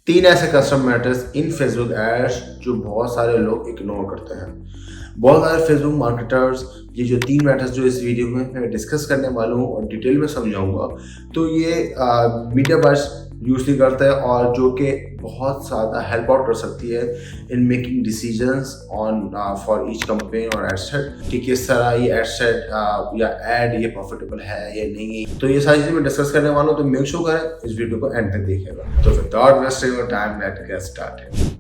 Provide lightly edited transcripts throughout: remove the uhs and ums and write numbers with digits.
तीन ऐसे custom matters in Facebook ads जो बहुत सारे लोग इग्नोर करते हैं। बहुत सारे फेसबुक मार्केटर्स ये जो तीन मैटर्स जो इस वीडियो में मैं डिस्कस करने वाला हूँ और डिटेल में समझाऊंगा, तो ये मीडिया बायर्स यूज नहीं करते हैं और जो कि बहुत ज़्यादा हेल्प आउट कर सकती है in making decisions on for each campaign और एडसेट कि किस तरह ये एडसेट या एड ये प्रॉफिटेबल है या नहीं है। तो ये सारी चीज़ें मैं डिस्कस करने वाला हूँ, तो मेक श्योर करें इस वीडियो को एंड तक देखिएगा। तो without wasting your time let's get started.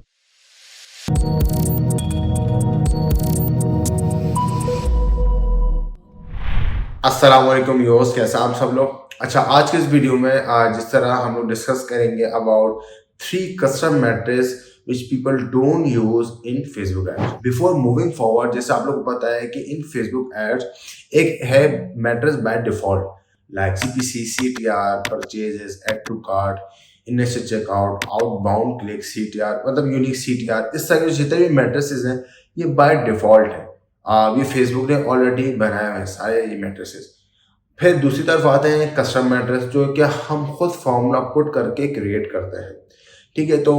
अस्सलाम वालेकुम योस, कैसे आप सब लोग। अच्छा, आज के इस वीडियो में जिस तरह हम लोग डिस्कस करेंगे about three custom metrics which people don't use in Facebook ads. Before moving forward, जैसे आप लोग को पता है कि इन फेसबुक एड्स एक है metrics by default like CPC, CTR, purchases, add to cart, initial checkout, outbound click, CTR मतलब यूनिक CTR। इस तरह के जितने भी मैट्रिसेस हैं ये बाय डिफॉल्ट है। ये फेसबुक ने ऑलरेडी बनाए हुए हैं सारे ये मैट्रिसेस। फिर दूसरी तरफ आते हैं कस्टम मैट्रिक्स जो कि हम खुद फॉर्मूला पुट करके क्रिएट करते हैं। ठीक है, तो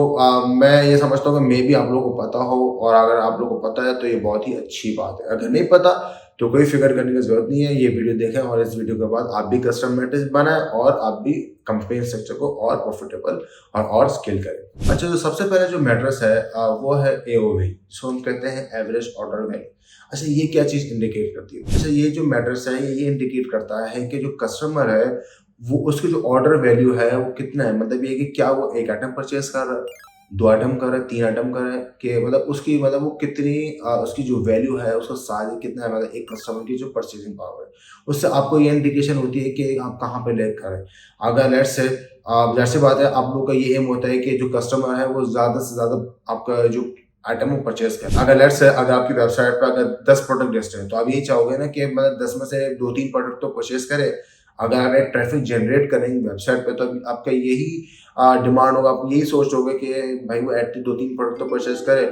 मैं ये समझता हूँ कि मे भी आप लोगों को पता हो, और अगर आप लोगों को पता है तो ये बहुत ही अच्छी बात है। अगर नहीं पता तो कोई फिक्र करने की जरूरत नहीं है, ये वीडियो देखें और इस वीडियो के बाद आप भी कस्टम मैट्रिक्स बनाएं और आप भी कंपेन स्ट्रक्चर को और प्रॉफिटेबल और स्केल करें। अच्छा, जो सबसे पहले जो मैट्रिक्स है वो है AOV, जिसको हम कहते हैं एवरेज ऑर्डर वैल्यू। अच्छा, ये क्या चीज़ इंडिकेट करती है? अच्छा, ये जो मैट्रिक्स है ये इंडिकेट करता है कि जो कस्टमर है वो उसकी जो ऑर्डर वैल्यू है वो कितना है। मतलब ये कि क्या वो एक आइटम परचेज कर रहा है, दो आइटम कर रहा है, तीन आइटम कर रहा है, कि मतलब उसकी मतलब वो कितनी उसकी जो वैल्यू है उसका साइज कितना है, मतलब एक कस्टमर की जो परचेजिंग पावर है उससे आपको ये इंडिकेशन होती है कि आप कहाँ पे लैग कर रहे हैं। अगर लेट्स से जाहिर सी बात है आप लोग का ये एम होता है कि जो कस्टमर है वो ज़्यादा से ज़्यादा आपका जो आइटम वो परचेज करें। अगर लेट्स से अगर आपकी वेबसाइट पर अगर 10 प्रोडक्ट लिस्ट है तो आप यही चाहोगे ना कि मतलब 10 में से 2-3 प्रोडक्ट तो परचेज करे। अगर आप एक ट्रैफिक जनरेट करेंगे वेबसाइट पे तो आपका यही डिमांड होगा, आप यही सोचोगे कि भाई वो एट 2-3 प्रोडक्ट तो परचेज करे।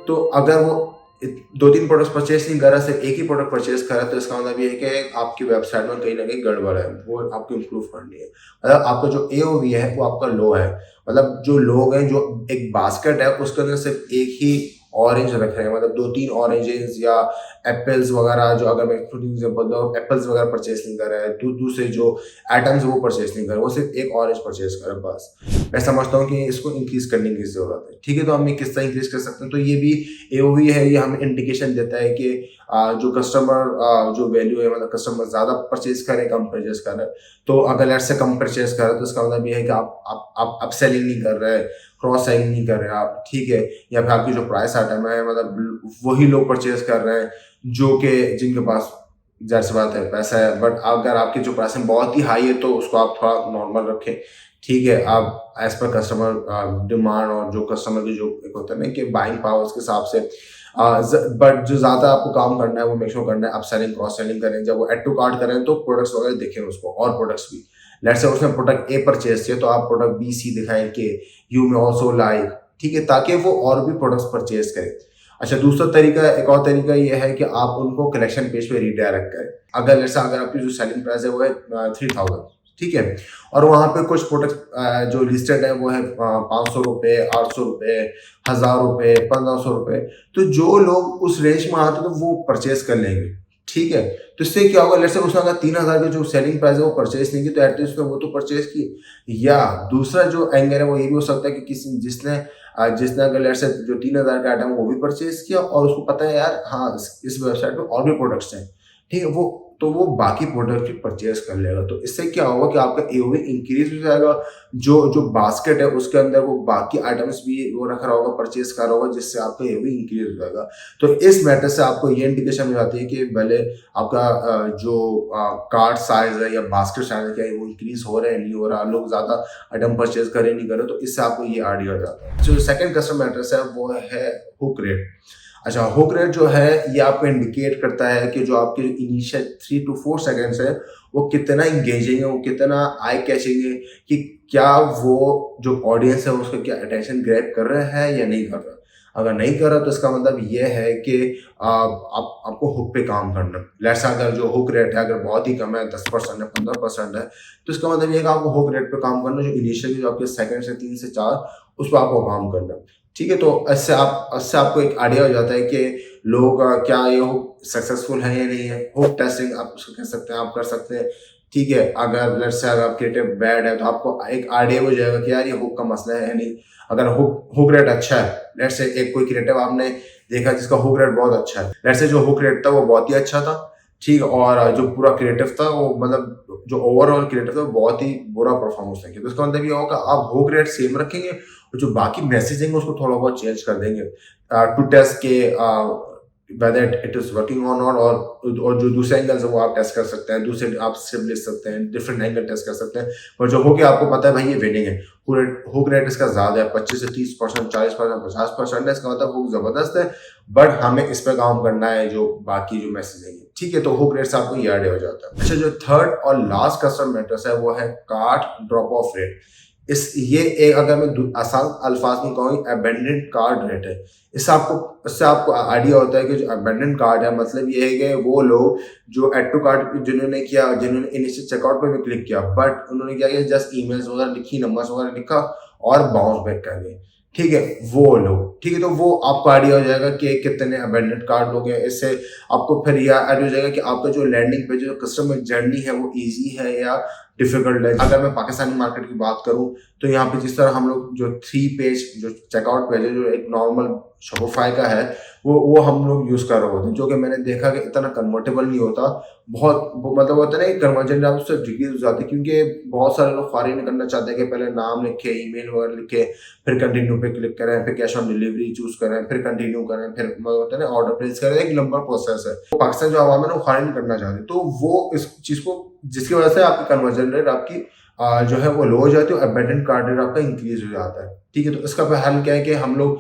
तो अगर वो 2-3 प्रोडक्ट परचेज नहीं कर रहा, सिर्फ एक ही प्रोडक्ट परचेज कर रहा है, तो इसका मतलब ये है कि आपकी वेबसाइट में कहीं ना कहीं गड़बड़ है, वो आपको इम्प्रूव करनी है। मतलब आपका जो AOV है वो आपका लो है। मतलब जो लोग हैं जो एक बास्केट है उसके अंदर सिर्फ एक ही ऑरेंज रख रहे हैं, मतलब 2-3 ऑरेंजेस या एप्पल्स वगैरह, जो अगर मैं एग्जांपल दूं एप्पल्स वगैरह परचेज नहीं कर रहा है, दूसरे जो आइटम्स वो परचेज नहीं कर रहे, वो सिर्फ एक ऑरेंज परचेज कर रहा है बस। मैं समझता हूँ कि इसको इंक्रीज करने की जरूरत है। ठीक है, तो हम ये किस तरह इंक्रीज कर सकते हैं? तो ये भी AOV है, ये हमें इंडिकेशन देता है कि जो कस्टमर जो वैल्यू है, मतलब कस्टमर ज्यादा परचेज करे कम परचेज कर रहे हैं। तो अगर लेट्स से कम परचेज कर रहे हैं तो इसका मतलब ये है कि आप अपसेलिंग नहीं कर रहे, क्रॉस सेलिंग नहीं कर रहे आप। ठीक है, या फिर आपकी जो प्राइस आइटम है मतलब वही लोग परचेज कर रहे हैं जो कि जिनके पास जाहिर सी बात है पैसा है। बट अगर आपकी जो प्राइसिंग बहुत ही हाई है तो उसको आप थोड़ा नॉर्मल रखें। ठीक है, आप एज पर कस्टमर डिमांड और जो कस्टमर की जो एक होता है ना कि बाइंग पावर के हिसाब से। बट जो ज़्यादा आपको काम करना है वो मेक श्योर करना है आप सेलिंग क्रॉस सेलिंग करें। जब वो एड टू कार्ट करें तो प्रोडक्ट्स वगैरह देखें उसको, और प्रोडक्ट्स भी लेट्स से उसने प्रोडक्ट A परचेज किया तो आप प्रोडक्ट B, C दिखाएं कि यू में ऑल्सो लाइक। ठीक है, ताकि वो और भी प्रोडक्ट्स परचेज करें। अच्छा, दूसरा तरीका, एक और तरीका ये है कि आप उनको कलेक्शन पेज पे रीडायरेक्ट करें। अगर जैसा अगर आपकी जो सेलिंग प्राइस है वो है 3000, ठीक है, और वहाँ पे कुछ प्रोडक्ट जो लिस्टेड है वो है 500 रुपये, 800 रुपये, 1000 रुपये, 1500 रुपये। तो जो लोग उस रेंज में आते हैं तो वो परचेज कर लेंगे। ठीक है, तो इससे क्या होगा, लेट्स से उसने अगर 3000 की जो सेलिंग प्राइस है वो परचेज नहीं की तो एटलीस्ट वो तो परचेज की। या दूसरा जो एंगल है वो ये भी हो सकता है कि किसी जिसने अगर लेट्स से जो 3000 का आइटम वो भी परचेज किया और उसको पता है यार हाँ इस वेबसाइट पे और भी प्रोडक्ट्स हैं, ठीक है, वो बाकी प्रोडक्ट भी परचेज कर लेगा। तो इससे क्या होगा कि आपका AOV इंक्रीज हो जाएगा। जो बास्केट है उसके अंदर वो बाकी आइटम्स भी वो रख रहा होगा, परचेज कर रहा होगा, जिससे आपका AOV इंक्रीज हो जाएगा। तो इस मैटर से आपको ये इंडिकेशन मिल जाती है कि भले आपका जो कार्ट साइज है या बास्केट साइज है क्या वो इंक्रीज हो रहा है नहीं हो रहा, लोग ज्यादा आइटम परचेज करे नहीं करे, तो इससे आपको ये आइडिया हो जाता है। जो सेकंड कस्टम मैट्रिक्स है वो है हुक रेट। अच्छा, हुक रेट जो है ये आपको इंडिकेट करता है कि जो आपके इनिशियल 3 to 4 सेकेंड्स है वो कितना इंगेजिंग है, वो कितना आई कैचिंग है, कि क्या वो जो ऑडियंस है उसका क्या अटेंशन ग्रैब कर रहा है या नहीं कर रहा। अगर नहीं कर रहा तो इसका मतलब ये है कि आपको हुक पे काम करना। लेट्स अगर जो हुक रेट है अगर बहुत ही कम है, 10% है, 15% है, तो इसका मतलब ये है कि आपको हुक रेट पे काम करना, जो इनिशियली जो आपके सेकंड से 3 से 4 उस पर आपको काम करना है। ठीक है, तो इससे आपको एक आइडिया हो जाता है कि लोग क्या ये हुक सक्सेसफुल है या नहीं है। हुक टेस्टिंग आप उसको कह सकते हैं, आप कर सकते हैं। ठीक है, अगर लेट्स से अगर क्रिएटिव बैड है तो आपको एक आइडिया हो जाएगा कि यार ये हुक का मसला है या नहीं। अगर हुक हुक रेट अच्छा है, लेट्स से एक कोई क्रिएटिव आपने देखा जिसका हुक रेट बहुत अच्छा है, लेट्स से जो हुक रेट था वो बहुत ही अच्छा था, ठीक है, और जो पूरा क्रिएटिव था वो मतलब जो ओवरऑल क्रिएटिव था वो बहुत ही बुरा परफॉर्मेंस था। तो इसका मतलब ये होगा आप हुक रेट सेम रखेंगे और जो बाकी मैसेजिंग है उसको थोड़ा बहुत चेंज कर देंगे टू टेस्ट के whether it is working or not, और जो दूसरे एंगल है वो आप टेस्ट कर सकते हैं, दूसरे आप स्टेप ले सकते हैं, डिफरेंट एंगल टेस्ट कर सकते हैं। और जो हो गया आपको पता है भाई ये विनिंग है, हुक रेट इसका ज्यादा है, 25 से 30%, 40%, 50% है, इसका मतलब हुक जबरदस्त है। बट हमें इस पर काम करना है जो बाकी जो मैसेजिंग है, ठीक है। तो हुक रेट से आपको ये आइडिया हो जाता है। अच्छा, जो थर्ड और लास्ट कस्टमर मैट्रिक्स है वो है कार्ट ड्रॉप ऑफ रेट। ये एक, अगर मैं आसान अल्फाज में कहूँ, अबेंडेंट कार्ड रेट है। इससे आपको आइडिया होता है कि जो अबेंडेंट कार्ड है, मतलब ये है कि वो लोग जो एड टू कार्ड जिन्होंने इनिशियल चेकआउट पे भी क्लिक किया, बट उन्होंने क्या किया, जस्ट ईमेल्स वगैरह लिखी, नंबर्स वगैरह लिखा और बाउंस बैक कर गए, ठीक है, वो लोग, ठीक है। तो वो आपको आइडिया हो जाएगा कि कितने अबेंडेंट कार्ड लोग हैं। इससे आपको फिर यह आइडिया हो जाएगा कि आपका जो लैंडिंग पेज, जो कस्टमर जर्नी है वो ईजी है या डिफिकल्ट है। अगर मैं पाकिस्तानी मार्केट की बात करूं तो यहाँ पे जिस तरह हम लोग जो 3 पेज जो चेकआउट पेज है, जो एक नॉर्मल शॉपिफाई का है, वो हम लोग यूज कर रहे होते हैं, जो कि मैंने देखा कि इतना कन्वर्टेबल नहीं होता। मतलब होता है ना, कन्वर्जन रेट उससे डिक्रीज हो जाती है, क्योंकि बहुत सारे लोग ख्वारी नहीं करना चाहते कि पहले नाम लिखे, ईमेल वगैरह लिखे, फिर कंटिन्यू पे क्लिक करें, फिर कैश ऑन डिलीवरी चूज करें, फिर कंटिन्यू करें, फिर होता है ना ऑर्डर प्लेस करें, एक लंबा प्रोसेस है। तो पाकिस्तान जो आवाम है ना वो ख्वारी नहीं करना चाहती, तो वो इस चीज को, जिसकी वजह से आपकी कन्वर्जन रेट आपकी जो है वो लो हो जाती है और अबेंडेंट कार्ड रेट आपका इंक्रीज हो जाता है, ठीक है। तो इसका हल क्या है कि हम लोग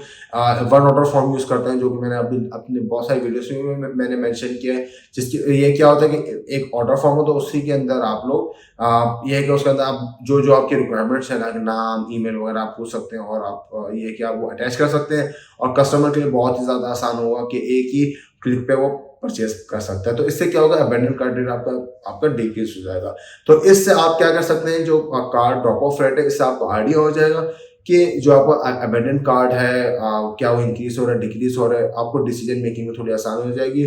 वन ऑर्डर फॉर्म यूज करते हैं, जो कि मैंने अभी अपने बहुत सारी वीडियोस में मैंने मेंशन किया है। जिसकी ये क्या होता है कि एक ऑर्डर फॉर्म हो, तो उसी के अंदर आप लोग ये है कि उसके अंदर आप जो आपकी रिक्वायरमेंट्स है, नाम, ईमेल वगैरह आप पूछ सकते हैं, और आप ये कि आप वो अटैच कर सकते हैं, और कस्टमर के लिए बहुत ही ज़्यादा आसान होगा कि एक ही क्लिक पे वो परचेज कर सकता है। तो इससे क्या होगा, अबेंडेंट कार्ड रेट आपका डिक्रीज हो जाएगा। तो इससे आप क्या कर सकते हैं, जो कार्ड ड्रॉप ऑफ रेट है, इससे आपको आइडिया हो जाएगा कि जो आपका अबेंडेंट कार्ड है क्या वो इंक्रीज हो रहा है, डिक्रीज हो रहा है। आपको डिसीजन मेकिंग में थोड़ी आसानी हो जाएगी।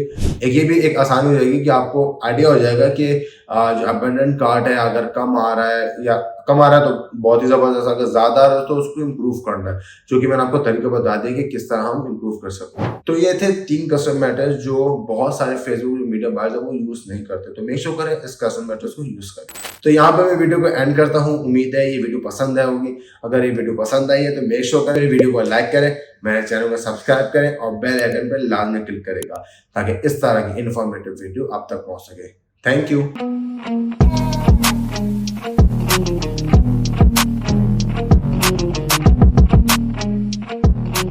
ये भी एक आसानी हो जाएगी कि आपको आइडिया हो जाएगा कि जो अबेंडेंट कार्ड है अगर कम आ रहा है, या कम आ रहा है तो बहुत ही जबरदस्त, अगर ज्यादा आ रहा है तो उसको इम्प्रूव करना है, जो कि मैंने आपको तरीका बता दिया कि किस तरह हम इम्प्रूव कर सकते हैं। तो ये थे 3 कस्टमर मैटर्स जो बहुत सारे फेसबुक मीडिया बायर्स वो यूज नहीं करते, तो मेक श्योर करें इस कस्टमर मैटर्स को यूज करें। तो यहाँ पे मैं वीडियो को एंड करता हूँ। उम्मीद है ये वीडियो पसंद आई होगी। अगर ये वीडियो पसंद आई है तो मेक श्योर करें वीडियो को लाइक करें, मेरे चैनल को सब्सक्राइब करें और बेल आइकन पर लाल में क्लिक करेगा, ताकि इस तरह की इन्फॉर्मेटिव वीडियो आप तक पहुंच सके। Thank you.